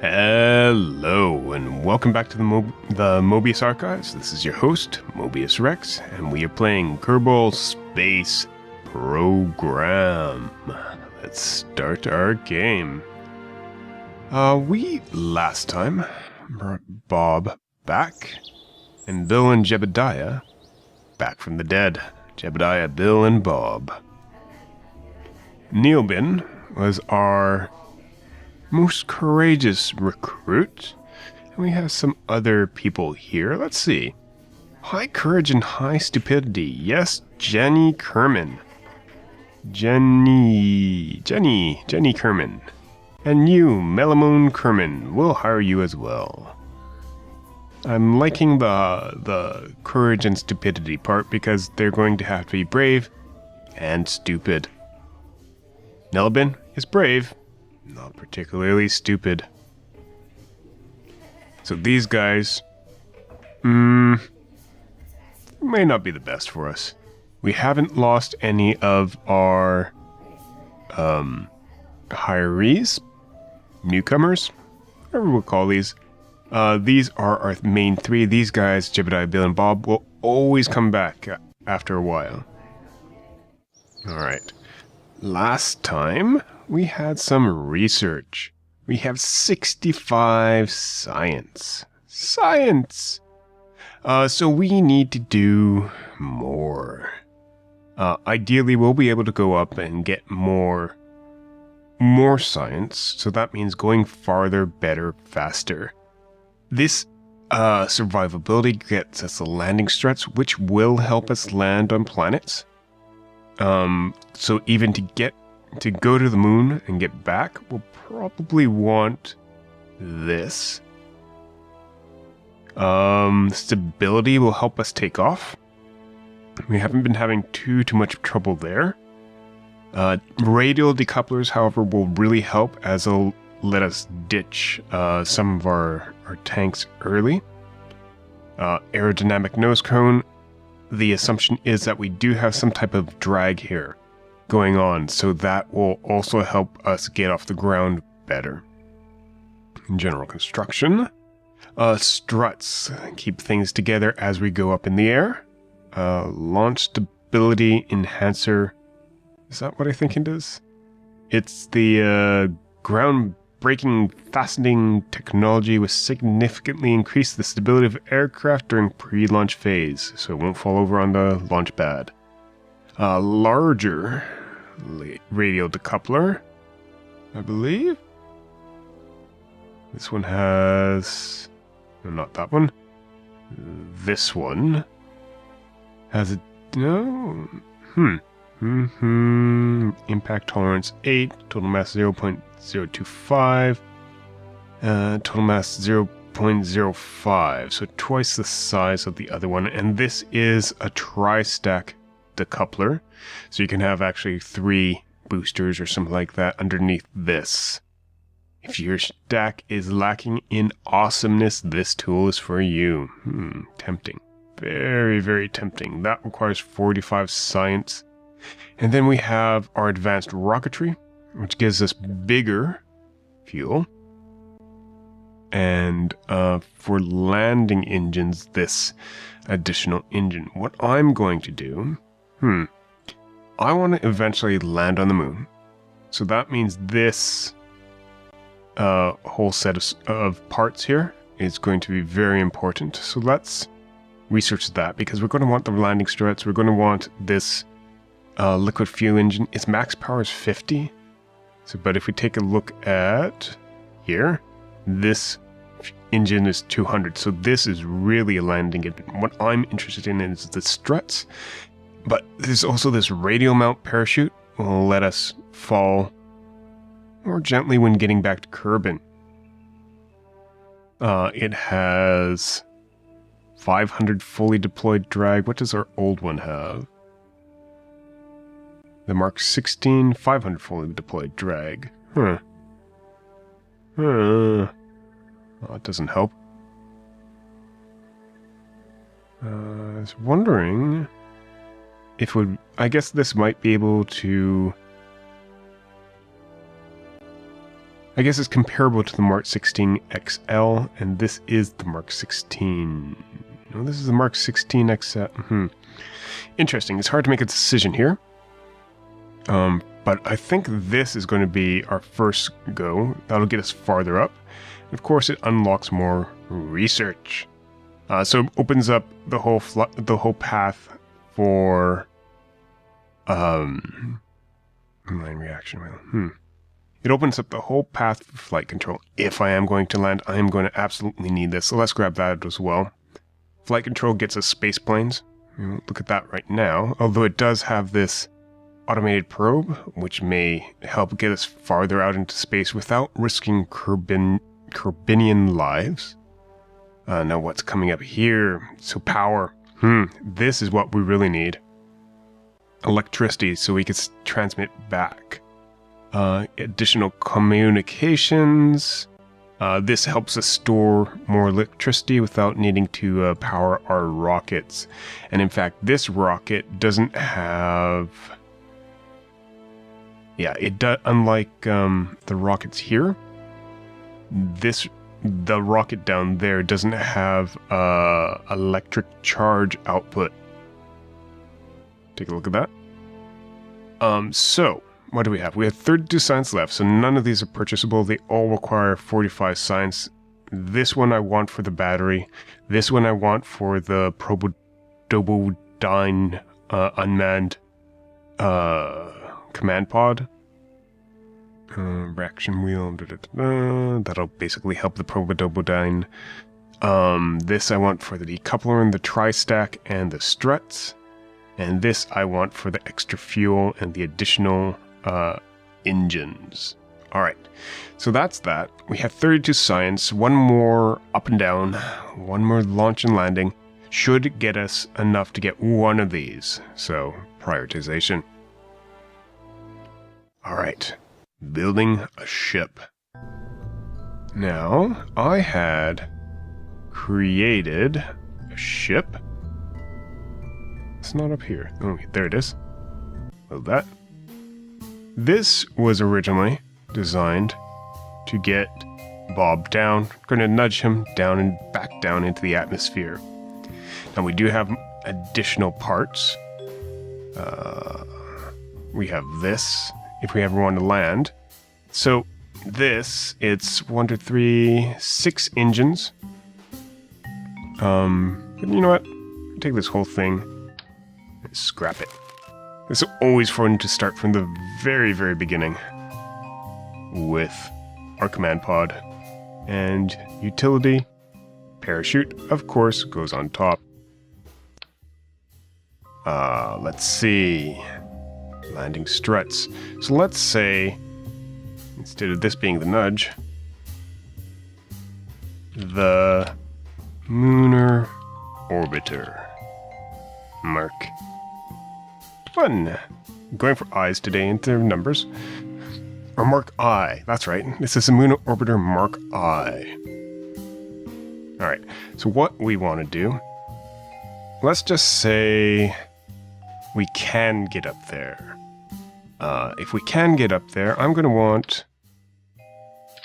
Hello, and welcome back to the Mobius Archives. This is your host, Mobius Rex, and we are playing Kerbal Space Program. Let's start our game. We last time brought Bob back, and Bill and Jebediah back from the dead. Jebediah, Bill, and Bob. Neilbin was our most courageous recruit. And we have some other people here. Let's see. High courage and high stupidity. Yes, Jenny Kerman. Jenny Kerman. And you, Melamone Kerman. We'll hire you as well. I'm liking the courage and stupidity part because they're going to have to be brave and stupid. Nelbin is brave. Not particularly stupid. So these guys may not be the best for us. We haven't lost any of our hirees, newcomers, whatever we'll call these. These are our main three. These guys, Jebediah, Bill, and Bob, will always come back after a while. Alright. Last time, we had some research. We have 65 science. Science! So we need to do more. Ideally, we'll be able to go up and get more science. So that means going farther, better, faster. This survivability gets us the landing struts, which will help us land on planets. So even to go to the moon and get back, we'll probably want this. Stability will help us take off. We haven't been having too much trouble there. Radial decouplers, however, will really help as they'll let us ditch some of our tanks early. Aerodynamic nose cone. The assumption is that we do have some type of drag here going on, so that will also help us get off the ground better. In general construction, struts keep things together as we go up in the air. Launch stability enhancer. Is that what I think it is? It's the groundbreaking fastening technology will significantly increase the stability of aircraft during pre-launch phase, so it won't fall over on the launch pad. Larger radial decoupler, I believe. This one has... no, not that one. This one has a... no... Impact tolerance 8, total mass 0.025, total mass 0.05, so twice the size of the other one, and this is a tri-stack decoupler, so you can have actually 3 boosters or something like that underneath this. If your stack is lacking in awesomeness, this tool is for you. Tempting. Very, very tempting. That requires 45 science. And then we have our advanced rocketry, which gives us bigger fuel. And for landing engines, this additional engine. What I'm going to do... I want to eventually land on the moon. So that means this whole set of parts here is going to be very important. So let's research that, because we're going to want the landing struts. We're going to want this liquid fuel engine. Its max power is 50. So, but if we take a look at here, this engine is 200. So this is really a landing engine. What I'm interested in is the struts. But there's also this radial mount parachute will let us fall more gently when getting back to Kerbin. It has 500 fully deployed drag. What does our old one have? The Mark 16, 500 fully deployed drag. Oh, it doesn't help. I was wondering if would... I guess this might be able to I guess it's comparable to the Mark 16 XL, and this is the Mark 16. No, this is the Mark 16 XL. Interesting. It's hard to make a decision here. But I think this is going to be our first go. That'll get us farther up. And of course, it unlocks more research. So it opens up the whole path for line reaction wheel. It opens up the whole path for flight control. If I am going to land, I am going to absolutely need this. So let's grab that as well. Flight control gets us space planes. We won't look at that right now, although it does have this automated probe, which may help get us farther out into space without risking Kerbinian lives. Now what's coming up here? So power. This is what we really need. Electricity, so we can transmit back. Additional communications. This helps us store more electricity without needing to power our rockets. And in fact, this rocket doesn't have... Yeah, it does. Unlike the rockets here, the rocket down there doesn't have electric charge output. Take a look at that. So what do we have? We have 32 science left, so none of these are purchasable. They all require 45 science. This one I want for the battery. This one I want for the Probodobodyne unmanned command pod. Reaction wheel. That'll basically help the Probodobodyne. This I want for the decoupler and the tri-stack and the struts. And this I want for the extra fuel and the additional engines. Alright, so that's that. We have 32 science, one more up and down, one more launch and landing. Should get us enough to get one of these. So, prioritization. Alright, building a ship. Now, I had created a ship. It's not up here. Oh, there it is. Load that. This was originally designed to get Bob down. Going to nudge him down and back down into the atmosphere. Now we do have additional parts. We have this if we ever want to land. So this, it's 1, 2, 3, 6 engines. But you know what? Take this whole thing. Scrap it. It's always fun to start from the very, very beginning with our command pod. And utility, parachute, of course, goes on top. Let's see. Landing struts. So let's say, instead of this being the nudge, the Munar Orbiter. Mark 1. Going for eyes today into numbers. Or Mark I. That's right. This is a Munar Orbiter Mark I. Alright, so what we want to do, let's just say we can get up there. If we can get up there, I'm going to want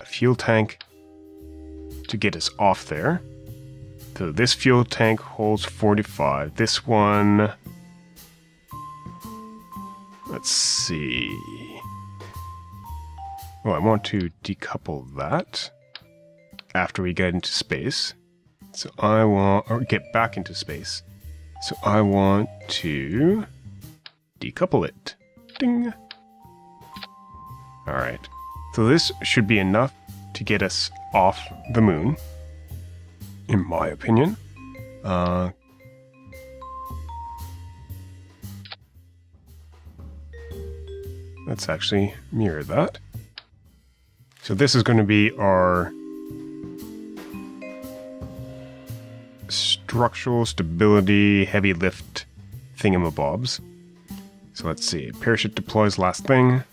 a fuel tank to get us off there. So this fuel tank holds 45. This one... Let's see... Well, I want to decouple that after we get into space. So I want... Or get back into space. So I want to decouple it. Ding! Alright. So this should be enough to get us off the moon. In my opinion. Let's actually mirror that. So this is going to be our structural stability heavy lift thingamabobs. So let's see. Parachute deploys last thing.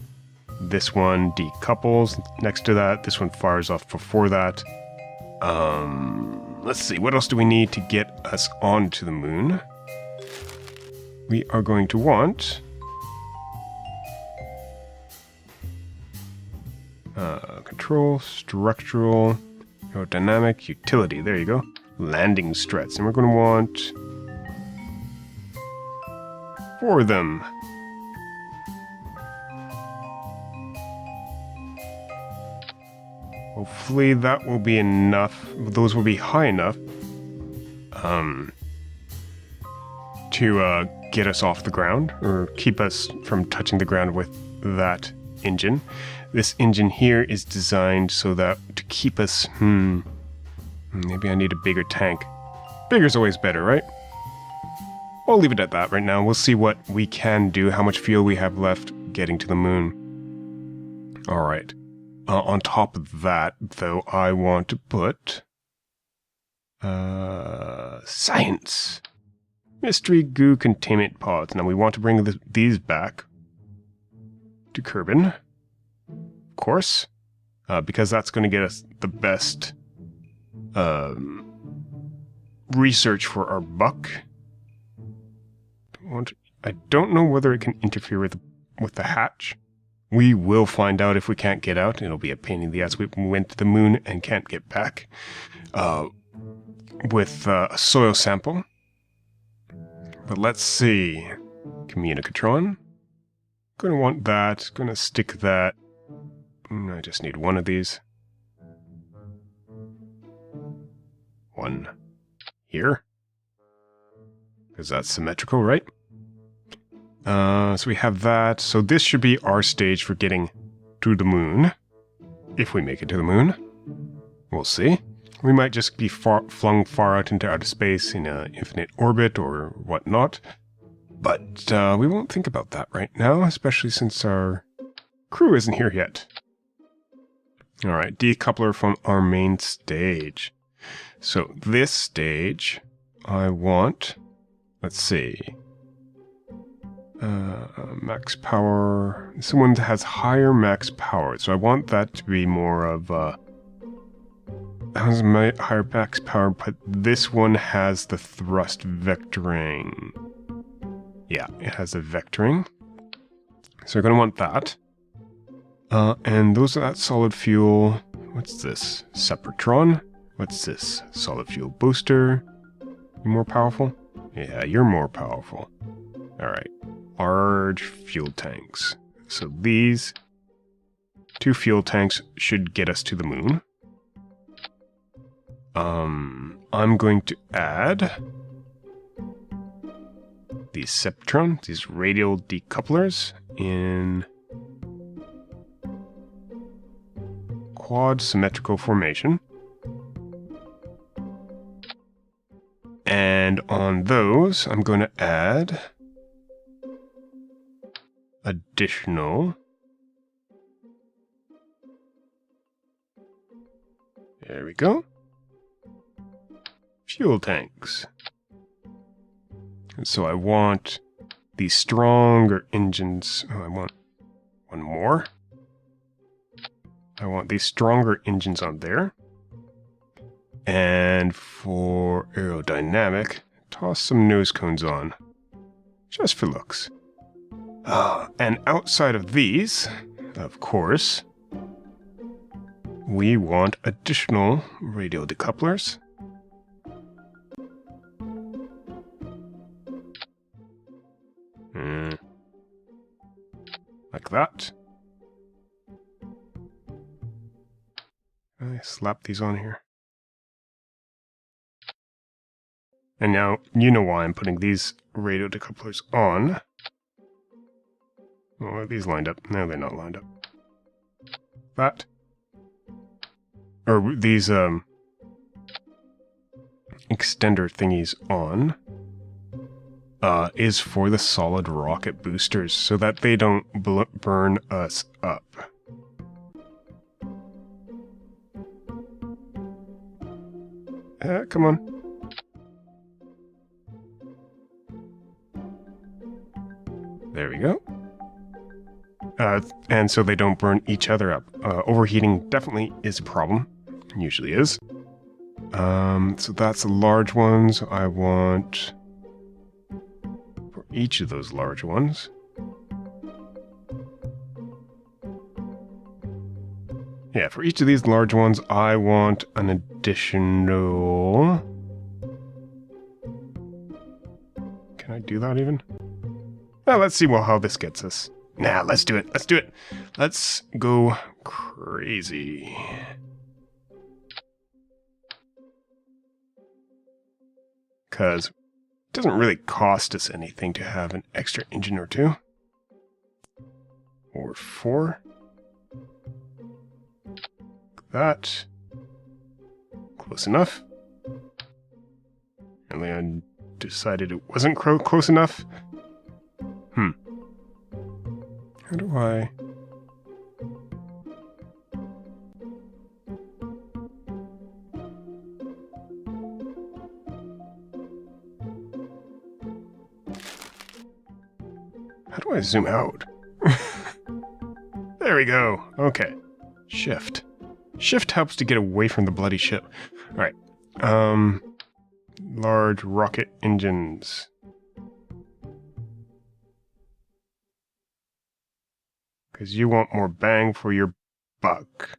This one decouples next to that. This one fires off before that. Let's see, what else do we need to get us onto the moon? We are going to want Control, structural, aerodynamic, utility. There you go. Landing struts. And we're going to want 4 of them. Hopefully that will be enough. Those will be high enough to get us off the ground, or keep us from touching the ground with that engine. This engine here is designed so that to keep us... maybe I need a bigger tank. Bigger's always better, right? I'll leave it at that right now. We'll see what we can do, how much fuel we have left getting to the moon. Alright. On top of that, though, I want to put... science! Mystery goo containment pods. Now we want to bring these back to Kerbal, of course, because that's going to get us the best research for our buck. I don't know whether it can interfere with the hatch. We will find out if we can't get out. It'll be a pain in the ass. We went to the moon and can't get back with a soil sample. But let's see. Communicatron. Gonna want that. Gonna stick that. I just need 1 of these. 1 here. Because that's symmetrical, right? So we have that. So this should be our stage for getting to the moon. If we make it to the moon. We'll see. We might just be flung far out into outer space in an infinite orbit or whatnot. But we won't think about that right now, especially since our crew isn't here yet. Alright, decoupler from our main stage. So this stage, I want, let's see, max power. This one has higher max power, so I want that to be more of has my higher max power, but this one has the thrust vectoring. Yeah, it has a vectoring. So we're going to want that. And those are that solid fuel. What's this? Sepratron? What's this? Solid fuel booster. You more powerful? Yeah, you're more powerful. Alright. Large fuel tanks. So these 2 fuel tanks should get us to the moon. I'm going to add these Septron, these radial decouplers in quad symmetrical formation. And on those, I'm going to add additional... There we go. Fuel tanks. And so I want these stronger engines. Oh, I want 1 more. I want these stronger engines on there. And for aerodynamic, toss some nose cones on. Just for looks. And outside of these, of course, we want additional radial decouplers. Like that. I slap these on here. And now, you know why I'm putting these radial decouplers on. Oh, are these lined up? No, they're not lined up. That. Or these, extender thingies on. Is for the solid rocket boosters, so that they don't burn us up. Come on. There we go. And so they don't burn each other up. Overheating definitely is a problem. Usually is. So that's the large ones. I want... for each of those large ones. Yeah, for each of these large ones, I want an additional... Can I do that even? Well, let's see how this gets us. Nah, let's do it. Let's do it. Let's go crazy. Because it doesn't really cost us anything to have an extra engine or two. Or 4. That. Close enough. And Leon decided it wasn't close enough. How do I... How do I zoom out? There we go. Okay. Shift. Shift helps to get away from the bloody ship. Alright. Large rocket engines. Because you want more bang for your buck.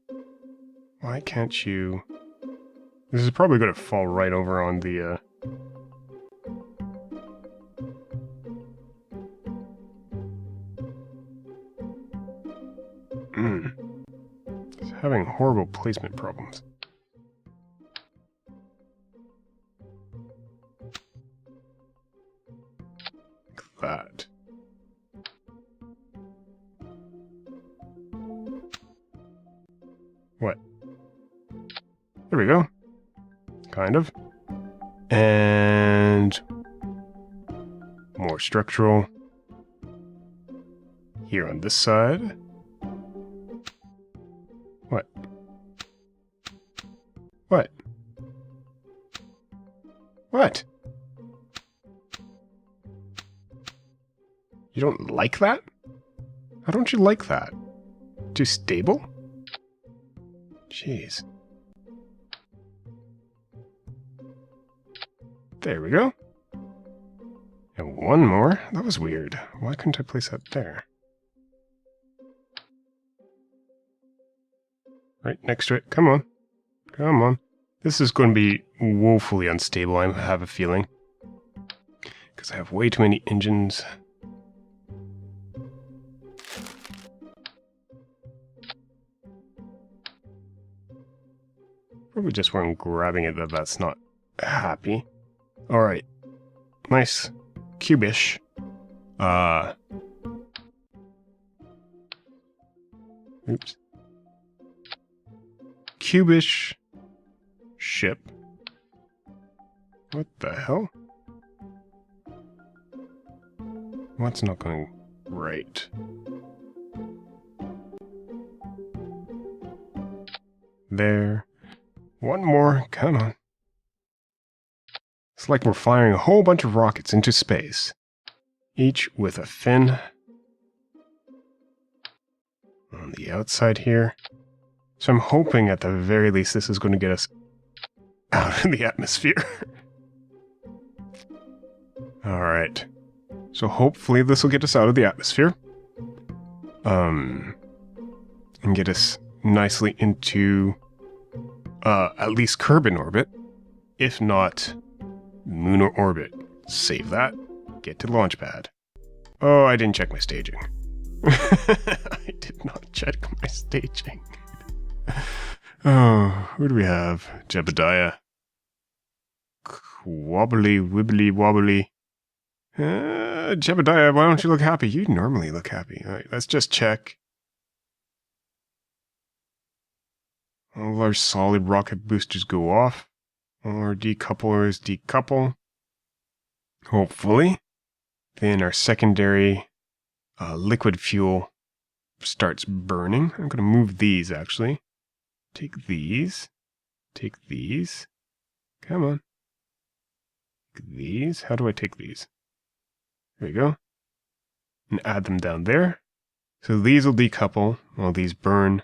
Why can't you... This is probably going to fall right over on the... It's having horrible placement problems. Like that. What? There we go. Kind of. And... more structural. Here on this side. What? What? What? You don't like that? How don't you like that? Too stable? Jeez. There we go. And one more. That was weird. Why couldn't I place that there? Right next to it. Come on. Come on. This is going to be woefully unstable, I have a feeling. Because I have way too many engines. Probably just where I'm grabbing it that's not happy. Alright. Nice. Cubish. Oops. Cubish ship. What the hell? What's not going right? There. One more. Come on. It's like we're firing a whole bunch of rockets into space. Each with a fin. On the outside here. So I'm hoping at the very least this is going to get us out of the atmosphere. Alright. So hopefully this will get us out of the atmosphere. And get us nicely into at least Kerbal orbit. If not, Munar orbit. Save that. Get to launch pad. Oh, I didn't check my staging. I did not check my staging. Oh, who do we have? Jebediah. Wobbly, wibbly, wobbly. Jebediah, why don't you look happy? You normally look happy. Alright, let's just check. All our solid rocket boosters go off. All our decouplers decouple. Hopefully. Then our secondary liquid fuel starts burning. I'm going to move these, actually. Take these. Take these. Come on. Take these. How do I take these? There you go. And add them down there. So these will decouple while these burn.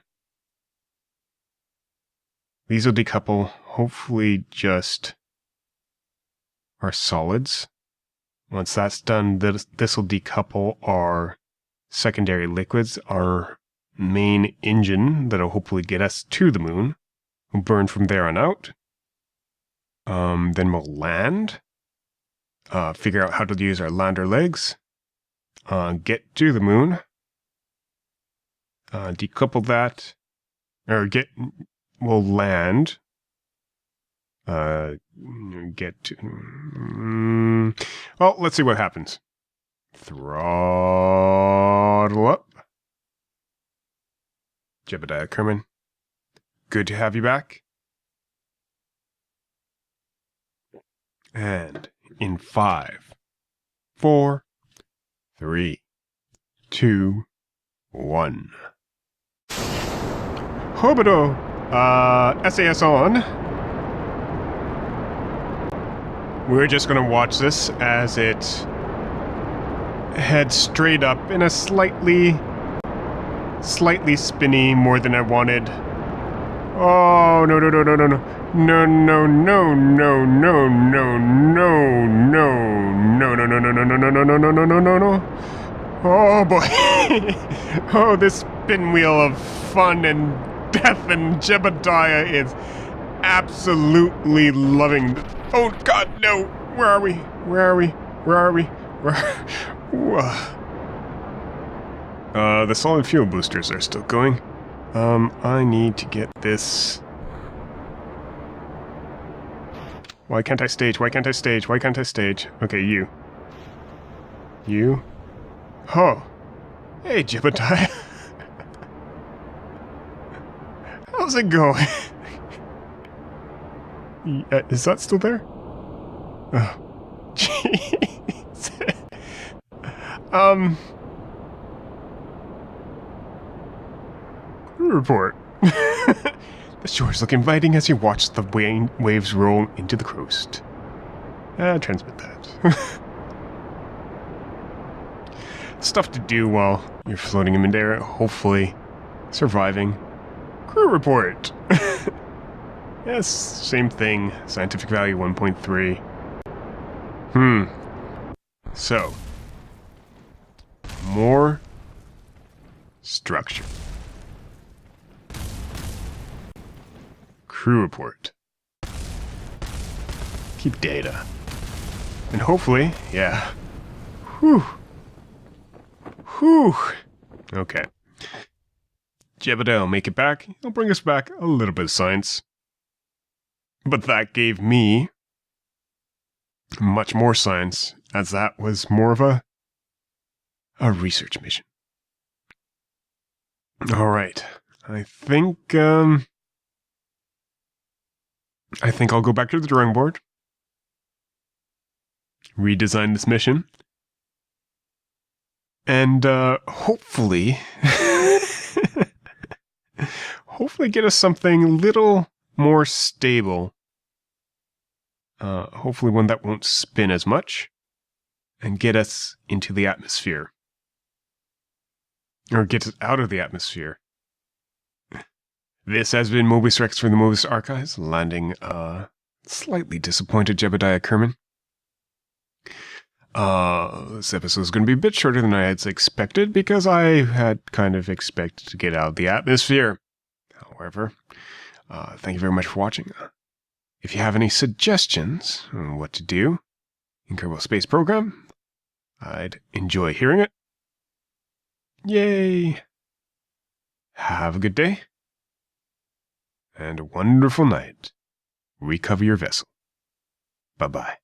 These will decouple, hopefully just our solids. Once that's done, this will decouple our secondary liquids, our main engine that'll hopefully get us to the moon. We'll burn from there on out. Then we'll land. Figure out how to use our lander legs. Get to the moon. Decouple that. We'll land. Get to... well, let's see what happens. Throttle up. Jebediah Kerman, good to have you back. And in 5, 4, 3, 2, 1. Hobido! SAS on. We're just gonna watch this as it heads straight up in a slightly spinny more than I wanted. Oh, no. Oh boy. Oh, this pinwheel of fun and death and Jebediah is absolutely loving. Oh god, no. Where are we? The solid fuel boosters are still going. I need to get this. Why can't I stage? Okay, you. Oh. Hey, Jebediah. How's it going? Is that still there? Oh. Jeez. Report. The shores look inviting as you watch the waves roll into the coast. Transmit that. Stuff to do while you're floating in midair, hopefully surviving. Crew report. Yes, same thing. Scientific value 1.3. So, more structure. Crew report. Keep data. And hopefully, yeah. Whew. Okay. Jebediah will make it back. He'll bring us back a little bit of science. But that gave me much more science, as that was more of a research mission. Alright. I think I'll go back to the drawing board. Redesign this mission. And hopefully get us something a little more stable. Hopefully one that won't spin as much. And get us into the atmosphere. Or get us out of the atmosphere. This has been Mobius Rex from the Mobius Archives, landing slightly disappointed Jebediah Kerman. This episode is going to be a bit shorter than I had expected because I had kind of expected to get out of the atmosphere. However, thank you very much for watching. If you have any suggestions on what to do in Kerbal Space Program, I'd enjoy hearing it. Yay! Have a good day. And a wonderful night. Recover your vessel. Bye-bye.